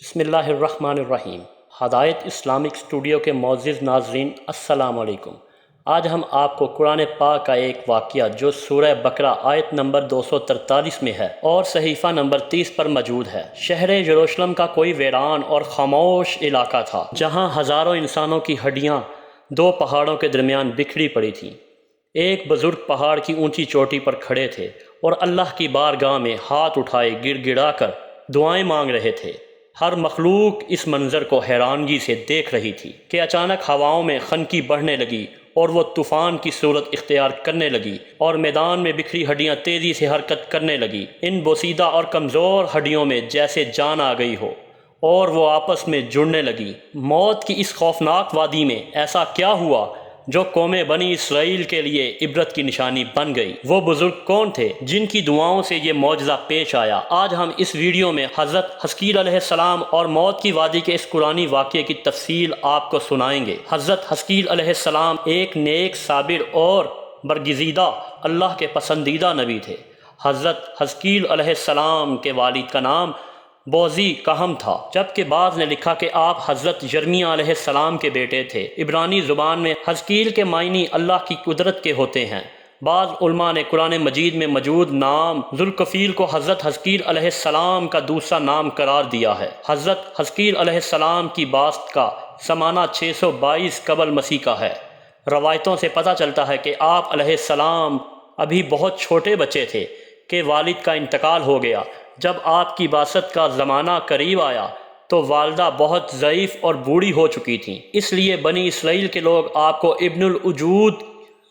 بسم اللہ الرحمن الرحیم۔ ہدایت اسلامک اسٹوڈیو کے معزز ناظرین السلام علیکم۔ آج ہم آپ کو قرآن پاک کا ایک واقعہ جو سورہ بقرہ آیت نمبر 243 میں ہے اور صحیفہ نمبر 30 پر موجود ہے۔ شہر یروشلم کا کوئی ویران اور خاموش علاقہ تھا جہاں ہزاروں انسانوں کی ہڈیاں دو پہاڑوں کے درمیان بکھری پڑی تھیں۔ ایک بزرگ پہاڑ کی اونچی چوٹی پر کھڑے تھے اور اللہ کی بارگاہ میں ہاتھ اٹھائے گڑ گڑا کر دعائیں مانگ رہے تھے۔ ہر مخلوق اس منظر کو حیرانگی سے دیکھ رہی تھی کہ اچانک ہواؤں میں خنکی بڑھنے لگی اور وہ طوفان کی صورت اختیار کرنے لگی اور میدان میں بکھری ہڈیاں تیزی سے حرکت کرنے لگی۔ ان بوسیدہ اور کمزور ہڈیوں میں جیسے جان آ گئی ہو اور وہ آپس میں جڑنے لگی۔ موت کی اس خوفناک وادی میں ایسا کیا ہوا جو قوم بنی اسرائیل کے لیے عبرت کی نشانی بن گئی؟ وہ بزرگ کون تھے جن کی دعاؤں سے یہ معجزہ پیش آیا؟ آج ہم اس ویڈیو میں حضرت حزقیل علیہ السلام اور موت کی وادی کے اس قرآنی واقعے کی تفصیل آپ کو سنائیں گے۔ حضرت حزقیل علیہ السلام ایک نیک، صابر اور برگزیدہ اللہ کے پسندیدہ نبی تھے۔ حضرت حزقیل علیہ السلام کے والد کا نام بوزی کہم تھا، جبکہ بعض نے لکھا کہ آپ حضرت یرمیہ علیہ السلام کے بیٹے تھے۔ عبرانی زبان میں حزقیل کے معنی اللہ کی قدرت کے ہوتے ہیں۔ بعض علماء نے قرآن مجید میں موجود نام ذوالکفیل کو حضرت حزقیل علیہ السلام کا دوسرا نام قرار دیا ہے۔ حضرت حزقیل علیہ السلام کی بعثت کا زمانہ 622 قبل مسیح کا ہے۔ روایتوں سے پتہ چلتا ہے کہ آپ علیہ السلام ابھی بہت چھوٹے بچے تھے کہ والد کا انتقال ہو گیا۔ جب آپ کی بعثت کا زمانہ قریب آیا تو والدہ بہت ضعیف اور بوڑھی ہو چکی تھیں، اس لیے بنی اسرائیل کے لوگ آپ کو ابن الوجود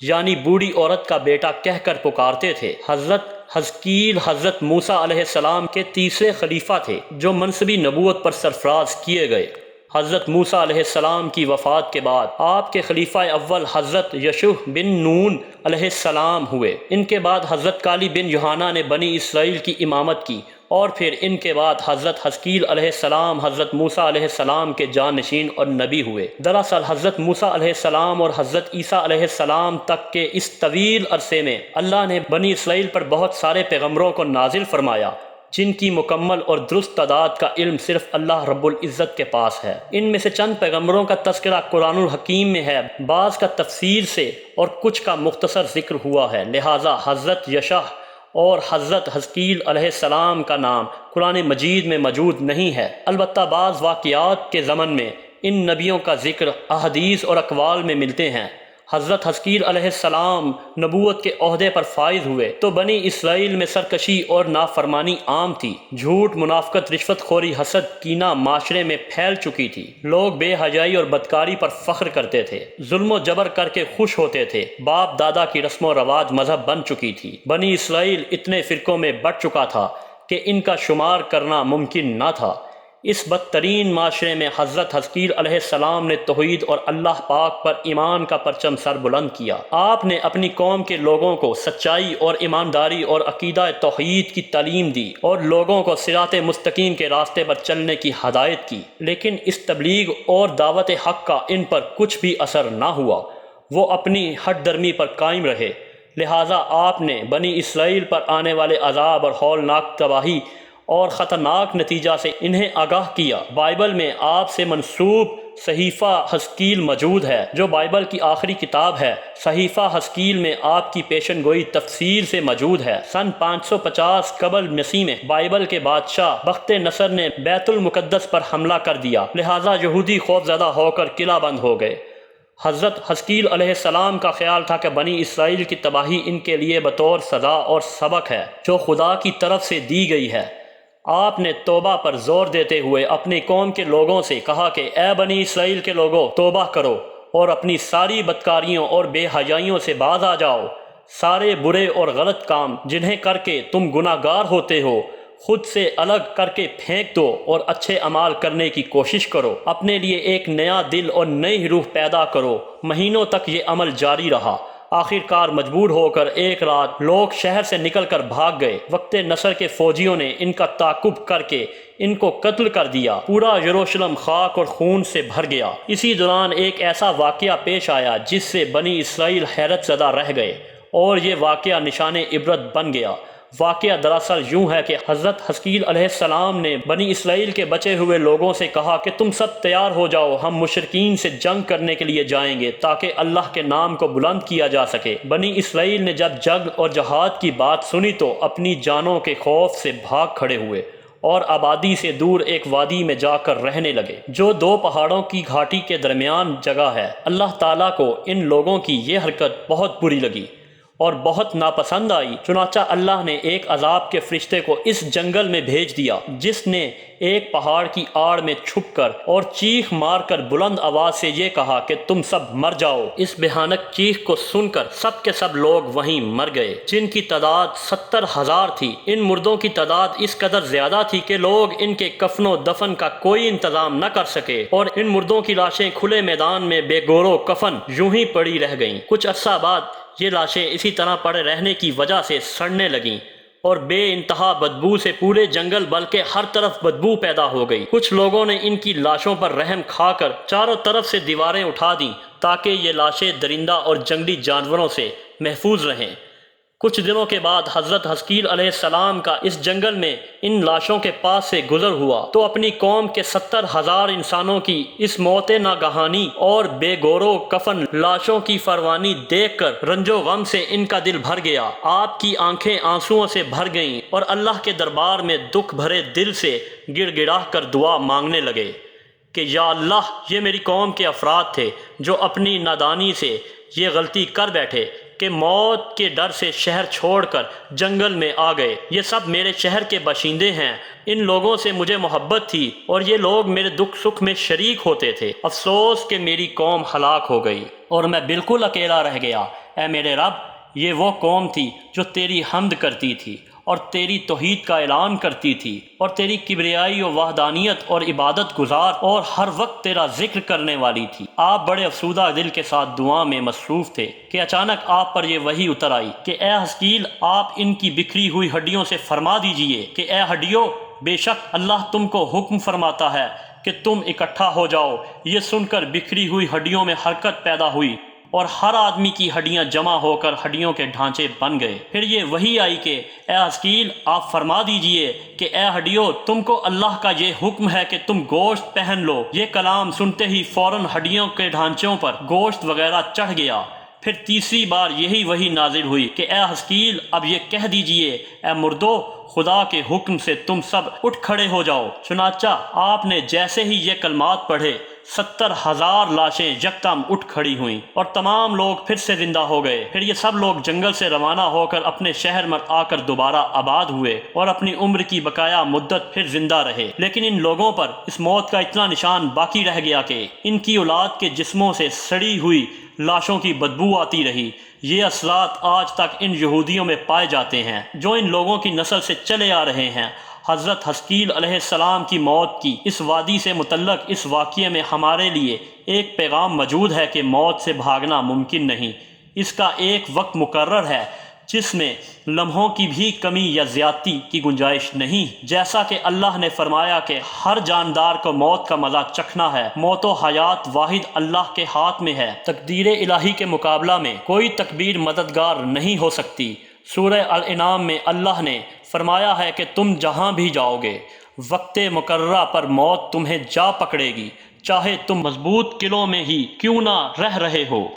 یعنی بوڑھی عورت کا بیٹا کہہ کر پکارتے تھے۔ حضرت حزقیل حضرت موسیٰ علیہ السلام کے تیسرے خلیفہ تھے جو منصبی نبوت پر سرفراز کیے گئے۔ حضرت موسیٰ علیہ السلام کی وفات کے بعد آپ کے خلیفہ اول حضرت یشوع بن نون علیہ السلام ہوئے۔ ان کے بعد حضرت کالی بن یوحنا نے بنی اسرائیل کی امامت کی اور پھر ان کے بعد حضرت حزقیل علیہ السلام حضرت موسیٰ علیہ السلام کے جانشین اور نبی ہوئے۔ دراصل حضرت موسیٰ علیہ السلام اور حضرت عیسیٰ علیہ السلام تک کے اس طویل عرصے میں اللہ نے بنی اسرائیل پر بہت سارے پیغمبروں کو نازل فرمایا جن کی مکمل اور درست تعداد کا علم صرف اللہ رب العزت کے پاس ہے۔ ان میں سے چند پیغمبروں کا تذکرہ قرآن الحکیم میں ہے، بعض کا تفصیل سے اور کچھ کا مختصر ذکر ہوا ہے، لہٰذا حضرت یشوع اور حضرت حزقیل علیہ السلام کا نام قرآن مجید میں موجود نہیں ہے۔ البتہ بعض واقعات کے ضمن میں ان نبیوں کا ذکر احادیث اور اقوال میں ملتے ہیں۔ حضرت حزقیل علیہ السلام نبوت کے عہدے پر فائز ہوئے تو بنی اسرائیل میں سرکشی اور نافرمانی عام تھی۔ جھوٹ، منافقت، رشوت خوری، حسد، کینہ معاشرے میں پھیل چکی تھی۔ لوگ بے حیائی اور بدکاری پر فخر کرتے تھے، ظلم و جبر کر کے خوش ہوتے تھے۔ باپ دادا کی رسم و رواج مذہب بن چکی تھی۔ بنی اسرائیل اتنے فرقوں میں بٹ چکا تھا کہ ان کا شمار کرنا ممکن نہ تھا۔ اس بدترین معاشرے میں حضرت حزقیل علیہ السلام نے توحید اور اللہ پاک پر ایمان کا پرچم سر بلند کیا۔ آپ نے اپنی قوم کے لوگوں کو سچائی اور ایمانداری اور عقیدہ توحید کی تعلیم دی اور لوگوں کو صراط مستقیم کے راستے پر چلنے کی ہدایت کی، لیکن اس تبلیغ اور دعوت حق کا ان پر کچھ بھی اثر نہ ہوا۔ وہ اپنی ہٹ درمی پر قائم رہے، لہٰذا آپ نے بنی اسرائیل پر آنے والے عذاب اور ہولناک تباہی اور خطرناک نتیجہ سے انہیں آگاہ کیا۔ بائبل میں آپ سے منسوب صحیفہ حزقیل موجود ہے جو بائبل کی آخری کتاب ہے۔ صحیفہ حزقیل میں آپ کی پیشن گوئی تفصیل سے موجود ہے۔ سن 550 قبل مسیح میں بائبل کے بادشاہ بخت نصر نے بیت المقدس پر حملہ کر دیا، لہٰذا یہودی خوف زدہ ہو کر قلعہ بند ہو گئے۔ حضرت حزقیل علیہ السلام کا خیال تھا کہ بنی اسرائیل کی تباہی ان کے لیے بطور سزا اور سبق ہے جو خدا کی طرف سے دی گئی ہے۔ آپ نے توبہ پر زور دیتے ہوئے اپنی قوم کے لوگوں سے کہا کہ اے بنی اسرائیل کے لوگوں، توبہ کرو اور اپنی ساری بدکاریوں اور بے حیائیوں سے باز آ جاؤ۔ سارے برے اور غلط کام جنہیں کر کے تم گناہ گار ہوتے ہو خود سے الگ کر کے پھینک دو اور اچھے اعمال کرنے کی کوشش کرو۔ اپنے لیے ایک نیا دل اور نئی روح پیدا کرو۔ مہینوں تک یہ عمل جاری رہا۔ آخر کار مجبور ہو کر ایک رات لوگ شہر سے نکل کر بھاگ گئے۔ وقت نصر کے فوجیوں نے ان کا تعاقب کر کے ان کو قتل کر دیا۔ پورا یروشلم خاک اور خون سے بھر گیا۔ اسی دوران ایک ایسا واقعہ پیش آیا جس سے بنی اسرائیل حیرت زدہ رہ گئے اور یہ واقعہ نشان عبرت بن گیا۔ واقعہ دراصل یوں ہے کہ حضرت حزقیل علیہ السلام نے بنی اسرائیل کے بچے ہوئے لوگوں سے کہا کہ تم سب تیار ہو جاؤ، ہم مشرکین سے جنگ کرنے کے لیے جائیں گے تاکہ اللہ کے نام کو بلند کیا جا سکے۔ بنی اسرائیل نے جب جنگ اور جہاد کی بات سنی تو اپنی جانوں کے خوف سے بھاگ کھڑے ہوئے اور آبادی سے دور ایک وادی میں جا کر رہنے لگے جو دو پہاڑوں کی گھاٹی کے درمیان جگہ ہے۔ اللہ تعالیٰ کو ان لوگوں کی یہ حرکت بہت بری لگی اور بہت ناپسند آئی، چنانچہ اللہ نے ایک عذاب کے فرشتے کو اس جنگل میں بھیج دیا جس نے ایک پہاڑ کی آڑ میں چھپ کر اور چیخ مار کر بلند آواز سے یہ کہا کہ تم سب مر جاؤ۔ اس بھیانک چیخ کو سن کر سب کے سب لوگ وہیں مر گئے، جن کی تعداد 70,000 تھی۔ ان مردوں کی تعداد اس قدر زیادہ تھی کہ لوگ ان کے کفن و دفن کا کوئی انتظام نہ کر سکے اور ان مردوں کی لاشیں کھلے میدان میں بے گور و کفن یوں ہی پڑی رہ گئیں۔ کچھ عرصہ بعد یہ لاشیں اسی طرح پڑے رہنے کی وجہ سے سڑنے لگیں اور بے انتہا بدبو سے پورے جنگل بلکہ ہر طرف بدبو پیدا ہو گئی۔ کچھ لوگوں نے ان کی لاشوں پر رحم کھا کر چاروں طرف سے دیواریں اٹھا دیں تاکہ یہ لاشیں درندہ اور جنگلی جانوروں سے محفوظ رہیں۔ کچھ دنوں کے بعد حضرت حزقیل علیہ السلام کا اس جنگل میں ان لاشوں کے پاس سے گزر ہوا تو اپنی قوم کے 70,000 انسانوں کی اس موت ناگہانی اور بے گور و کفن لاشوں کی فروانی دیکھ کر رنج و غم سے ان کا دل بھر گیا۔ آپ کی آنکھیں آنسوؤں سے بھر گئیں اور اللہ کے دربار میں دکھ بھرے دل سے گڑ گڑا کر دعا مانگنے لگے کہ یا اللہ، یہ میری قوم کے افراد تھے جو اپنی نادانی سے یہ غلطی کر بیٹھے کہ موت کے ڈر سے شہر چھوڑ کر جنگل میں آ گئے۔ یہ سب میرے شہر کے باشندے ہیں، ان لوگوں سے مجھے محبت تھی اور یہ لوگ میرے دکھ سکھ میں شریک ہوتے تھے۔ افسوس کہ میری قوم ہلاک ہو گئی اور میں بالکل اکیلا رہ گیا۔ اے میرے رب، یہ وہ قوم تھی جو تیری حمد کرتی تھی اور تیری توحید کا اعلان کرتی تھی اور تیری کبریائی و وحدانیت اور عبادت گزار اور ہر وقت تیرا ذکر کرنے والی تھی۔ آپ بڑے افسودہ دل کے ساتھ دعا میں مصروف تھے کہ اچانک آپ پر یہ وحی اتر آئی کہ اے حزقیل، آپ ان کی بکھری ہوئی ہڈیوں سے فرما دیجئے کہ اے ہڈیوں، بے شک اللہ تم کو حکم فرماتا ہے کہ تم اکٹھا ہو جاؤ۔ یہ سن کر بکھری ہوئی ہڈیوں میں حرکت پیدا ہوئی اور ہر آدمی کی ہڈیاں جمع ہو کر ہڈیوں کے ڈھانچے بن گئے۔ پھر یہ وحی آئی کہ اے حزقیل، آپ فرما دیجئے کہ اے ہڈیوں، تم کو اللہ کا یہ حکم ہے کہ تم گوشت پہن لو۔ یہ کلام سنتے ہی فوراً ہڈیوں کے ڈھانچوں پر گوشت وغیرہ چڑھ گیا۔ پھر تیسری بار یہی وحی نازل ہوئی کہ اے حزقیل، اب یہ کہہ دیجئے اے مردو، خدا کے حکم سے تم سب اٹھ کھڑے ہو جاؤ۔ چنانچہ آپ نے جیسے ہی یہ کلمات پڑھے 70,000 لاشیں یکدم اٹھ کھڑی ہوئیں اور تمام لوگ پھر سے زندہ ہو گئے۔ پھر یہ سب لوگ جنگل سے روانہ ہو کر اپنے شہر میں آ کر دوبارہ آباد ہوئے اور اپنی عمر کی بقایا مدت پھر زندہ رہے۔ لیکن ان لوگوں پر اس موت کا اتنا نشان باقی رہ گیا کہ ان کی اولاد کے جسموں سے سڑی ہوئی لاشوں کی بدبو آتی رہی۔ یہ اثرات آج تک ان یہودیوں میں پائے جاتے ہیں جو ان لوگوں کی نسل سے چلے آ رہے ہیں۔ حضرت حزقیل علیہ السلام کی موت کی اس وادی سے متعلق اس واقعے میں ہمارے لیے ایک پیغام موجود ہے کہ موت سے بھاگنا ممکن نہیں۔ اس کا ایک وقت مقرر ہے جس میں لمحوں کی بھی کمی یا زیادتی کی گنجائش نہیں۔ جیسا کہ اللہ نے فرمایا کہ ہر جاندار کو موت کا مزہ چکھنا ہے، موت و حیات واحد اللہ کے ہاتھ میں ہے۔ تقدیر الہی کے مقابلہ میں کوئی تقدیر مددگار نہیں ہو سکتی۔ سورہ الانعام میں اللہ نے فرمایا ہے کہ تم جہاں بھی جاؤ گے، وقت مقررہ پر موت تمہیں جا پکڑے گی، چاہے تم مضبوط قلعوں میں ہی کیوں نہ رہ رہے ہو۔